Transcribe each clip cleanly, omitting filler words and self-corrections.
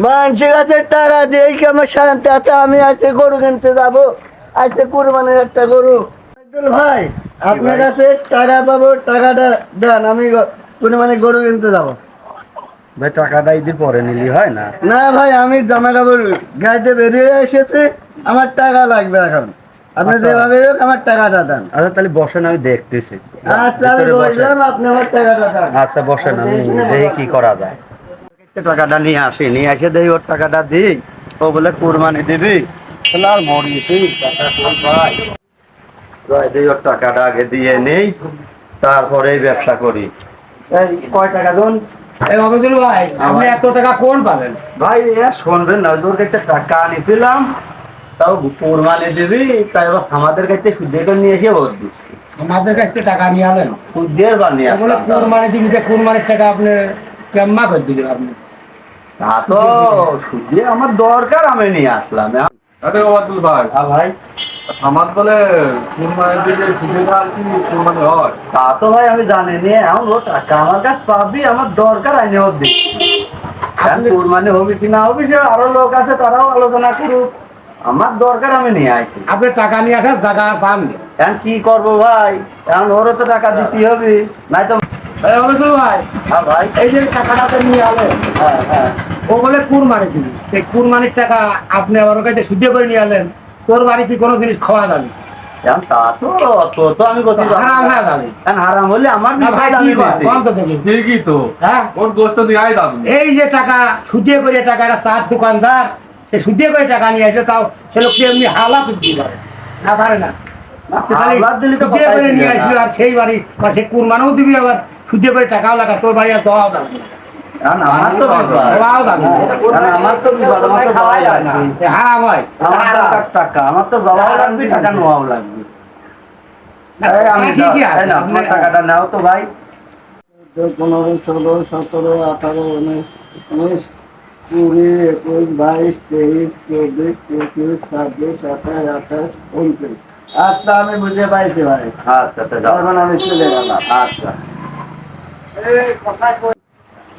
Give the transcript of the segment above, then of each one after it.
মানুষের কাছে টাকা দিয়ে কি আমার শান্তি আছে? আমি আজকে গরু কিনতে যাবো, আজকে কুরবানির একটা গরু। আব্দুল ভাই, আপনার কাছে টাকা পাবো, টাকাটা দেন, আমি কুরবানির গরু কিনতে যাবো। ভাই টাকাটা ঈদের পরে নিলি হয় না? না ভাই, আমি জামা কাপড় গাইতে বেরিয়ে এসেছি, আমার টাকা লাগবে এখন। আপনি আচ্ছা। যেভাবে হোক আমার টাকাটা দেন। আচ্ছা তাহলে বসেন, আমি দেখতেছি। আচ্ছা, আমি ভিতরে বসেন। বললাম আপনি আমার টাকাটা দেন। আচ্ছা বসেন, আমি দেখি কি করা যায়। টাকাটা নিয়ে আসি, নিয়ে এসে দেখি ওর টাকাটা দিই। ও বলে কুরবানি দিবি, তাহলে আর মরিয়েছি ওর টাকাটা আগে দিয়ে নেই, তারপরে ব্যবসা করি। এই কয় টাকা দেন? এই অবদুল ভাই, আপনি এত টাকা কোন পাবেন? ভাই শুনবেন না, তোর কাছে টাকা আনিছিলাম, তাও কুরবানি দিবি, তাই এবার আমাদের কাছে সুদের নিয়ে এসে ভোট দিচ্ছি। আমাদের কাছ থেকে টাকা নিয়ে আলেন, সুদের বানিয়ে বলে কোরবানি দিবি, যে কোরবানির টাকা আপনি কেমন করে দিলেন আপনি? তা তো সুদে আমার দরকার, আমি নিয়ে আসলাম। আরে ওবাদুল ভাই, হ্যাঁ ভাই, আমার বলে কুরবানির দিকে সুবিধা আর কি কুরবানি হয়? তা তো ভাই আমি জানি নিয়ে এখন ও টাকা আমার কাছে পাবি, আমার দরকার আইনে ওর দিচ্ছি। কুরবানি হবি কি না হবি সে আরো লোক আছে, তারাও আলোচনা করুক, আমার দরকার আমি নিয়ে আসি। আপনি টাকা নিয়ে আসার জায়গা পান? এখন কি করবো ভাই, এখন ওরও তো টাকা দিতে হবে, নাই তো। এই অবদুল ভাই, হ্যাঁ ভাই, এই যে টাকাটা তো নিয়ে আলেন, হ্যাঁ হ্যাঁ, ও বলে কুরবানি দিবি, এই কুরবানির টাকা আপনি আমার কাছে সুদে করে নিয়ে আলেন, তোর বাড়ি কি কোনো জিনিস খাওয়া যাবে? এখন তা তো তো আমি করতে হারাম হয়ে যাবে। এখন হারাম হলে আমার না ভাই, বিপদ কি আমি কয়? বেশি। কোন তো দেখি। ঠিকই তো, হ্যাঁ, ওর গোস্ত দিয়ে দাবি। এই যে টাকা সুদে করে টাকা, একটা চার দোকানদার সে সুদে করে টাকা নিয়ে আসে, তাও সে লোক এমনি হালা বিক্রি করে না, পারে না। হাওলাত দিলে তো সুদে কথাই করে ছিল নিয়ে না। আসলো, আর সেই বাড়ি বা সে কুরবানও দিবি, আবার সুদে করে টাকাও লাগা, তোর বাড়ি আর দেওয়াও যাবে না। এখন আমার তো বিপদ। দেওয়াও যাবে না। এখন আমার তো বিপদ, আমার তো যাওয়াই লাগবে। এ হারাম হয়। আমার দরকার টাকা, আমার তো যাওয়াও লাগবে, টাকা নেওয়াও লাগবে। না, এই আমি ঠিকই আছে। এই না, তোমার টাকাটা নাও তো ভাই। 15, 16, 17, 18, 19, 19, 20, 21, 22, 23, 24, 25, 26, 27, 28, 29। আচ্ছা, আমি বুঝে পাইছি ভাই, আচ্ছা তা যাও। তখন আমি চলে গেলাম। আচ্ছা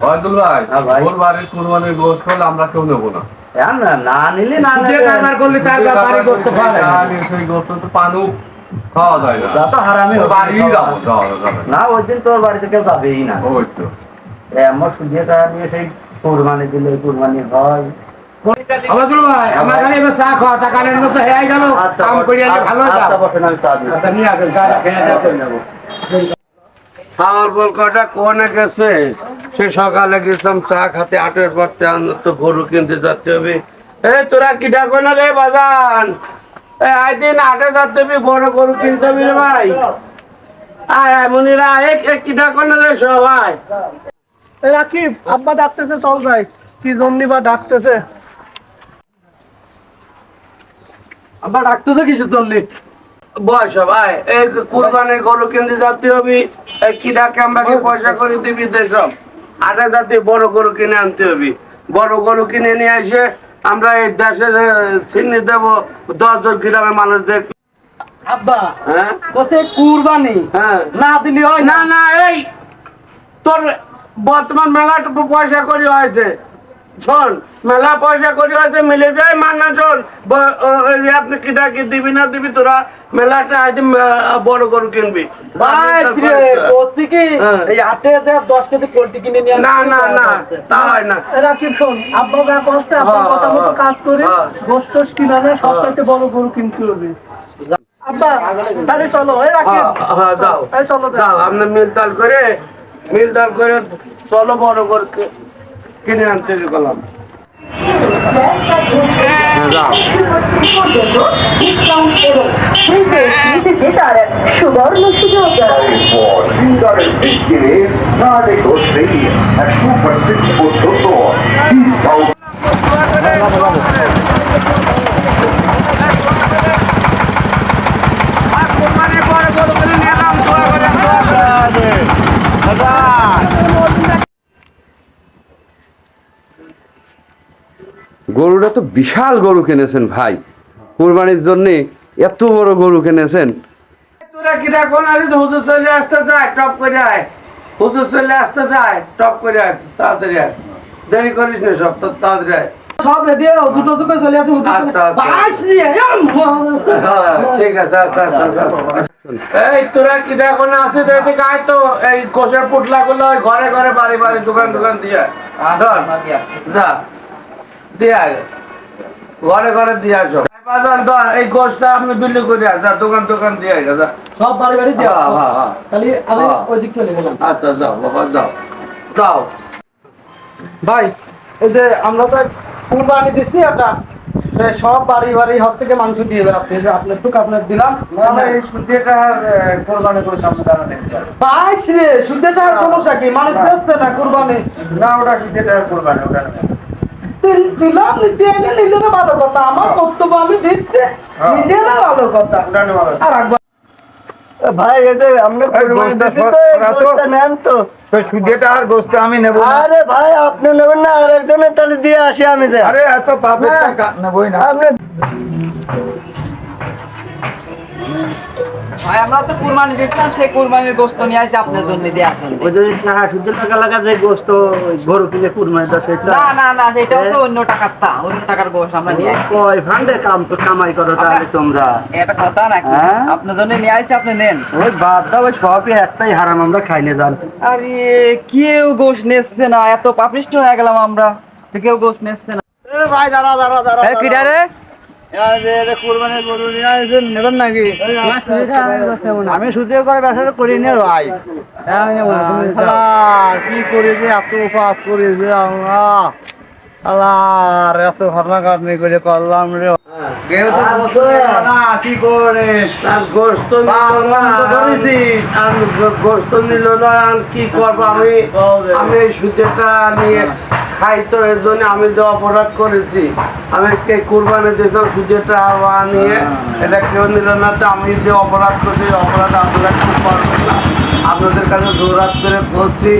ওবাদুল ভাই, হ্যাঁ ভাই। ওর বাড়ির কুরবানির গোস্ত হলে আমরা কেউ নেবো না। এখন না নিলে না সুদে নেবে। কারবার করলে তার বাড়ি গোস্ত খাওয়া যায় না। সেই গোস্ত তো পানুক খাওয়া যায় না। তা তো হারামি ওর হবে। বাড়ি যাবো, যাওয়া যাবে না। না, ওই দিন তোর বাড়িতে কেউ যাবেই না। ওই তো। আমার সুজিয়ে টাকা নিয়ে সেই কুরবানি দিলে কুরবানি হয়। অবদুল ভাই, আমার খালি এবার চা খাওয়া, টাকা নেন তো হয়ে গেল, আচ্ছা কাম করে আনলে ভালো আচ্ছা যাও। বসেন, আমি চা দিচ্ছি। আচ্ছা, নিয়ে আসেন, চা খেয়ে দিয়ে চলে যাবো। আমার বল কটা কোনে গেছে, সে সকালে গেছিলাম চা খাতে, 8-এর পর তো গরু কিনতে যেতে হবে। এই তোরা কি ডাকো না রে বাজান, আই দিন 8-এ যেতে হবে, বড় গরু কিনতে হবে রে ভাই। আয় আয় মনিরা, কি ডাকো না রে সবাই। রাকিব, আব্বা ডাকতেছে, চল যাই। কি জন্য বা ডাকতেছে? আবার ডাকতেছে কিসে চললি? বয় সবাই, এই কুরবানির গরু কিনতে যেতে হবে, এই কি ডাকে আমাকে পয়সা করে দিবি সব। 8-এ যাতে বড় গরু কিনে আনতে হবে, বড় গরু কিনে নিয়ে এসে আমরা এই দেশে ছিনিয়ে দেবো 10 গ্রামের মানুষদের। আব্বা হ্যাঁ বসে কুরবানি হ্যাঁ, না দিলি হয় না না, এই তোর বর্তমান মেলা পয়সা করি হয়েছে, শোন মেলা পয়সা করি হয়েছে, মিলে যায় মান্না। শোন আপনি কিটা কি দিবি না দিবি, তোরা মেলাটা আইতে বড় গরু কিনবি। ভাই শ্রী বসছি কি হ্যাঁ। এই 8-এ যে 10 কেজি পোল্ট্রি কিনে নিয়ে না না না, তা হয় না। রাকিব শোন, আব্বা যা বলছে আব্বার হ্যাঁ, কথা মতো হ্যাঁ, কাজ করি, হ্যাঁ। গোশত কিনা না, সবচাইতে বড় গরু কিনতে হবে। আব্বা তাহলে চলো, এই রাকিব হ্যাঁ, হ্যাঁ, যাও এই চলো যাই। যাও, আপনি মিলতাল করে চলো বড় গরু কিনে আনতে গেলাম। যাও। সুবর্ণ সুযোগ Siegaren Fiskele, Nade Gossi, är superstryck på Tutor. গরুটা তো বিশাল গরু কিনেছেন ভাই, কুরবানির জন্য এত বড় গরু কিনেছেন। তোরা কিটা কোন আজ হুজুর চলে আসতে চায়, টপ করে আয়। হুজুর চলে আসতে চায়, টপ করে আয়, তাড়াতাড়ি আয়। দেরি করিস না সব তোর তাড়াতাড়ি আয়। সব রেডি হুজুর টজু করে চলে আসি হুজুর আচ্ছা, আচ্ছা। বাইশ নিয়ে হ্যাঁ, ঠিক আছে আচ্ছা আচ্ছা আচ্ছা। এই তোরা কি দেখো না আছে তো এদিকে আয় তো এই কোষের পুটলা গুলো ওই ঘরে ঘরে বাড়ি বাড়ি দোকান দোকান দিয়ে আয়। ধর, যা দিয়ে আয়। ঘরে ঘরে দিয়ে আসো বাজার ধর এই গোষ্ঠটা আপনি বিল্লি করে আসা দোকান দোকান দিয়ে আয়, যা সব বাড়ি বাড়ি দেওয়া হ্যাঁ, হ্যাঁ, হ্যাঁ। তাহলে আমি হ্যাঁ। ওই দিক চলে গেলাম আচ্ছা যাও বাবা যাও যাও ভাই এই যে আমরা তো কুরবানি দিচ্ছি একটা সব বাড়ি বাড়ি হচ্ছে গিয়ে মাংস দিয়ে বেড়াচ্ছে আপনার টুক আপনার দিলাম এই সুদ্ধিটা কোরবানি করে সামনে দাঁড়ানো বাইশ রে শুদ্ধ টাকার সমস্যা কি মানুষ দিচ্ছে না কুরবানি না ওটা সুদ্ধিটা কোরবানি ওটা দিলাম দিলে নিলে না ভালো কথা আমার কর্তব্য আমি দিচ্ছি নিলে না ভালো কথা ওটা নেওয়া আর একবার ভাই এই যে আমরা কুরবানি দিচ্ছি তো এই গোশতটা নেন তো। সুদ্ধিটা আর গোস্ত আমি নেবো না। আরে ভাই আপনি নেবেন না আর একজনের তাহলে দিয়ে আসি আমি যে আরে এত পাপের হ্যাঁ। টাকা নেবই না। আপনি ভাই আমরা তো কুরবানি দিয়েছিলাম সেই কুরবানির গোশত নিয়ে আসি আপনার জন্য দিয়ে আসেন ওই যে টাকা শুদ্ধ টাকা লাগা যে গোশত গরু কিনে কুরবানি দাও সেটা না না না সেটা হচ্ছে অন্য টাকার অন্য টাকার গোশত আমরা নিয়ে আসি কয় ফান্ডে কাম তো কামাই করো তাহলে তোমরা এটা কথা নাকি হ্যাঁ? আপনার জন্য নিয়ে আসি আপনি নেন ওই বাদ দাও ওই সবই একটাই হারাম আমরা খাইলে যান আরে কেউ গোশ নেচ্ছে না এত পাপিষ্ট হয়ে গেলাম আমরা কেউ গোশ নেচ্ছে না ভাই দাঁড়া দাঁড়া দাঁড়া এই কিরা রে কুরবানির গরু নিয়ে আসবেন নেবেন নাকি আমি সুযোগ করে ব্যবসা করি না ভাই কি করি যে এত পাপ করি যে আল্লাহ আল্লাহ এত ঘটনা কাটনি করে করলাম রে কেউ তো বলতো না কি করে আর গোস্ত নিল না আর গোস্ত নিল না আর কি করবো আমি এই সুযোগটা নিয়ে খাই তো এর জন্য আমি যে অপরাধ করেছি আমি কে কুরবানি দিয়েছিলাম সুযোগটা নিয়ে এটা কেউ নিল না তো আমি যে অপরাধ করছি এই অপরাধ আপনারা কেউ করবেন না আপনাদের কাছে জোরাত করে বসছি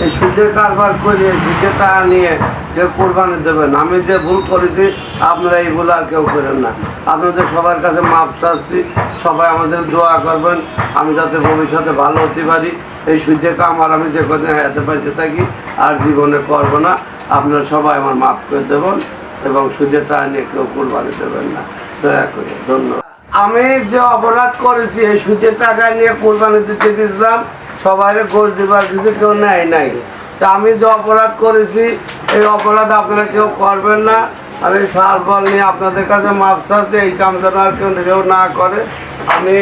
এই সুদের কারবার করে সুদের টাকা নিয়ে কেউ কোরবানি দেবেন আমি যে ভুল করেছি আপনারা এই ভুল আর কেউ করেন না আপনাদের সবার কাছে মাপ চাচ্ছি সবাই আমাদের দোয়া করবেন আমি যাতে ভবিষ্যতে ভালো হতে পারি এই সুদের কাম আর আমি যে কদিন হাতে পাইতে থাকি আর জীবনে করবো না আপনারা সবাই আমার মাফ করে দেবেন এবং সুদের টাকা নিয়ে কেউ কোরবানি দেবেন না দয়া করে ধন্যবাদ আমি যে অপরাধ করেছি এই সুদের টাকা নিয়ে কোরবানি দিতে গেছিলাম সবাই গোশ দিবার কিছু কেউ নেয় নাই তা আমি যে অপরাধ করেছি এই অপরাধ আপনারা কেউ করবেন না আমি সার বল নিয়ে আপনাদের কাছে মাপ চাচ্ছি এই কাম যেন আর কেউ না করে আমি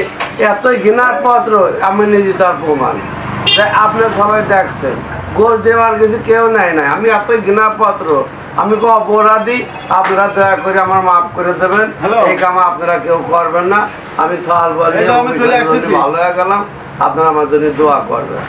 এতই ঘৃণার পত্র আমি নিজে তার প্রমাণ তাই আপনারা সবাই দেখছেন গোশ দেওয়ার কিছু কেউ নেয় নাই আমি এতই ঘৃণার পত্র আমি কোনো অপরাধী আপনারা দয়া করে আমার মাফ করে দেবেন এই কাম আপনারা কেউ করবেন না আমি সার বল নিয়ে ভালো হয়ে গেলাম আপনারা আমার জন্য দোয়া করবেন